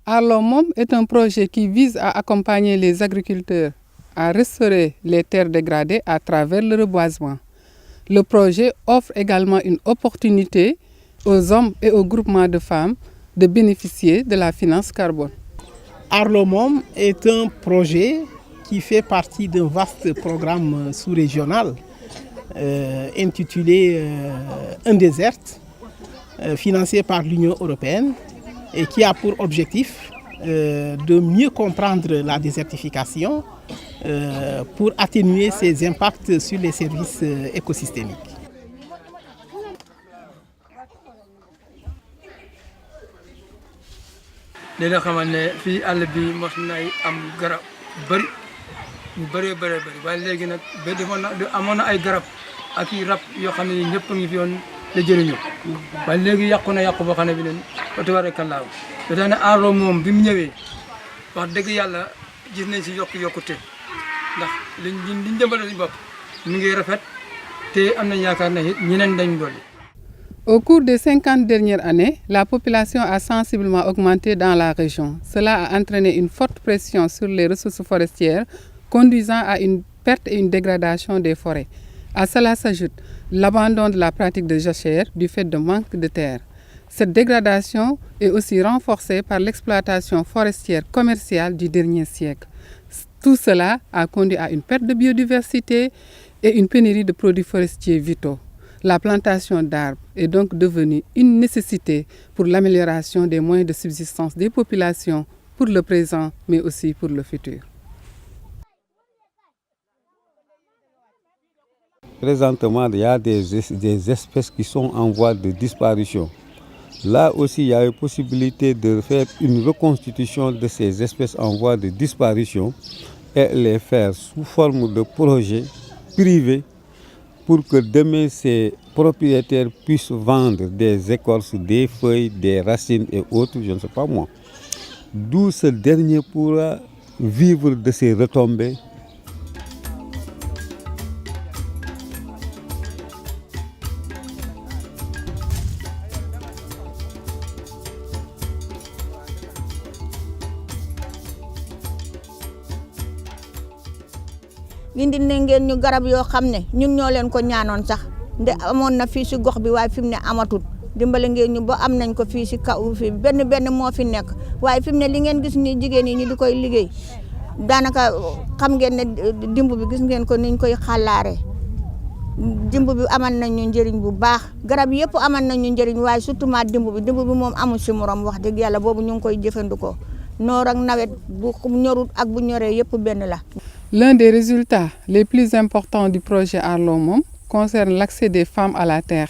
Arlo Mom est un projet qui vise à accompagner les agriculteurs à restaurer les terres dégradées à travers le reboisement. Le projet offre également une opportunité aux hommes et aux groupements de femmes de bénéficier de la finance carbone. Arlo Mom est un projet qui fait partie d'un vaste programme sous-régional intitulé Un désert, financé par l'Union européenne et qui a pour objectif de mieux comprendre la désertification pour atténuer ses impacts sur les services écosystémiques. li nga xamante ne fii àll bi mos nay am garab bëri ñu bëree bëri waaye léegi nag ba defoon na amoon na ay garab ak i rab yoo xam ne ñëpp a ngi fi yoon la jëriñu waaye léegi yàqu na yàqu boo xam ne bi nen fa tabarakallah ba tax ne Arlo moom bi mu ñëwee wax dëgg yàlla gis nañ si yokkute ndax liñ jëmbale suñu bopp mi ngi rafet te am nañ yaakaar ne it ñeneen dañ dolli. Au cours des 50 dernières années, la population a sensiblement augmenté dans la région. Cela a entraîné une forte pression sur les ressources forestières, conduisant à une perte et une dégradation des forêts. À cela s'ajoute l'abandon de la pratique de jachère du fait de manque de terre. Cette dégradation est aussi renforcée par l'exploitation forestière commerciale du dernier siècle. Tout cela a conduit à une perte de biodiversité et une pénurie de produits forestiers vitaux. La plantation d'arbres est donc devenue une nécessité pour l'amélioration des moyens de subsistance des populations pour le présent, mais aussi pour le futur. Présentement, il y a des espèces qui sont en voie de disparition. Là aussi, il y a une possibilité de faire une reconstitution de ces espèces en voie de disparition et les faire sous forme de projets privés pour que demain ces propriétaires puissent vendre des écorces, des feuilles, des racines et autres, je ne sais pas moi. D'où ce dernier pourra vivre de ses retombées. indi na ngeen ñu garab yoo xam ne ñun ñoo leen ko ñaanoon sax nde amoon na fii si gox bi waaye fi mu ne amatul dimbale ngeen ñu ba am nañ ko fii si kaw fii benn moo fi nekk waaye fi mu ne li ngeen gis ni jigéen yi ñu di koy liggéey daanaka xam ngeen ne dimb bi gis ngeen ko niñ koy xàllaaree dimb bi amal nañ ñu njëriñ bu baax garab yëpp amal nañ ñu njëriñ waaye surtout ma dimb bi moom amul si morom wax dëgg yàlla boobu ñu ngi koy jëfandikoo noor ak nawet bu ñorut ak bu ñoree yëpp benn la. L'un des résultats les plus importants du projet Arlo Mom concerne l'accès des femmes à la terre.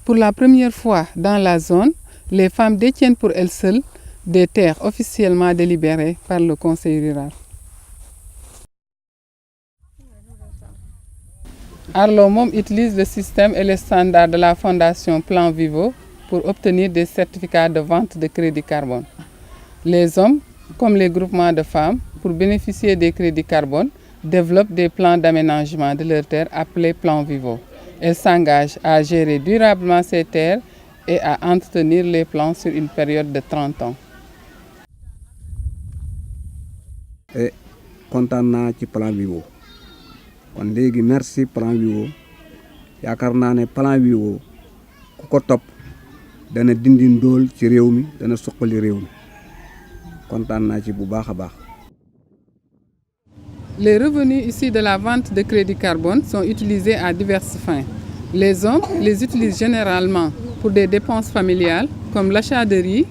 Pour la première fois dans la zone, les femmes détiennent pour elles seules des terres officiellement délibérées par le conseil rural. Arlo Mom utilise le système et les standards de la fondation Plan Vivo pour obtenir des certificats de vente de crédit carbone. Les hommes, comme les groupements de femmes, pour bénéficier des crédits carbone, développent des plans d'aménagement de leurs terres appelés Plan Vivo. Elles s'engagent à gérer durablement ces terres et à entretenir les plans sur une période de 30 ans. Kontaan naa ci Plan Vivo kon léegi merci Plan Vivo yaakaar naa ne Plan Vivo ku ko topp dana dindi ndóol ci réew mi dana suqali réew mi kontaan naa ci bu baax a baax. Les revenus issus de la vente de crédit carbone sont utilisés à diverses fins. Les hommes les utilisent généralement pour des dépenses familiales comme l'achat de riz,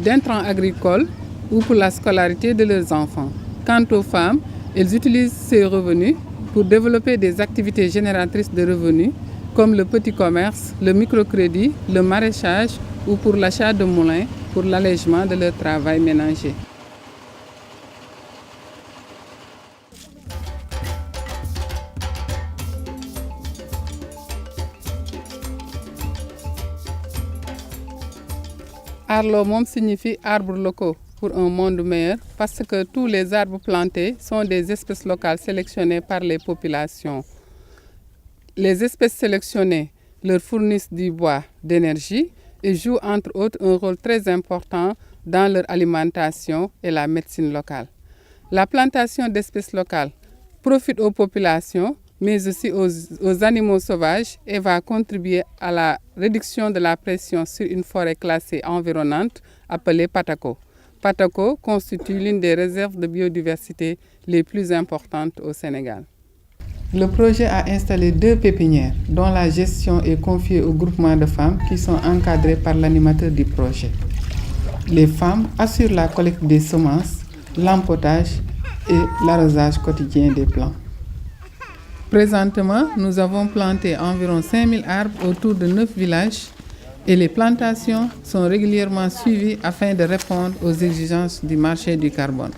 d'intrants agricoles ou pour la scolarité de leurs enfants. Quant aux femmes, elles utilisent ces revenus pour développer des activités génératrices de revenus comme le petit commerce, le microcrédit, le maraîchage ou pour l'achat de moulins pour l'allègement de leur travail ménager. Arlo Mom signifie arbres locaux pour un monde meilleur parce que tous les arbres plantés sont des espèces locales sélectionnées par les populations. Les espèces sélectionnées leur fournissent du bois, d'énergie et jouent entre autres un rôle très important dans leur alimentation et la médecine locale. La plantation d'espèces locales profite aux populations, mais aussi aux animaux sauvages et va contribuer à la réduction de la pression sur une forêt classée environnante appelée Patako. Patako constitue l'une des réserves de biodiversité les plus importantes au Sénégal. Le projet a installé 2 pépinières dont la gestion est confiée au groupement de femmes qui sont encadrées par l'animateur du projet. Les femmes assurent la collecte des semences, l'empotage et l'arrosage quotidien des plants. Présentement, nous avons planté environ 5000 arbres autour de 9 villages et les plantations sont régulièrement suivies afin de répondre aux exigences du marché du carbone.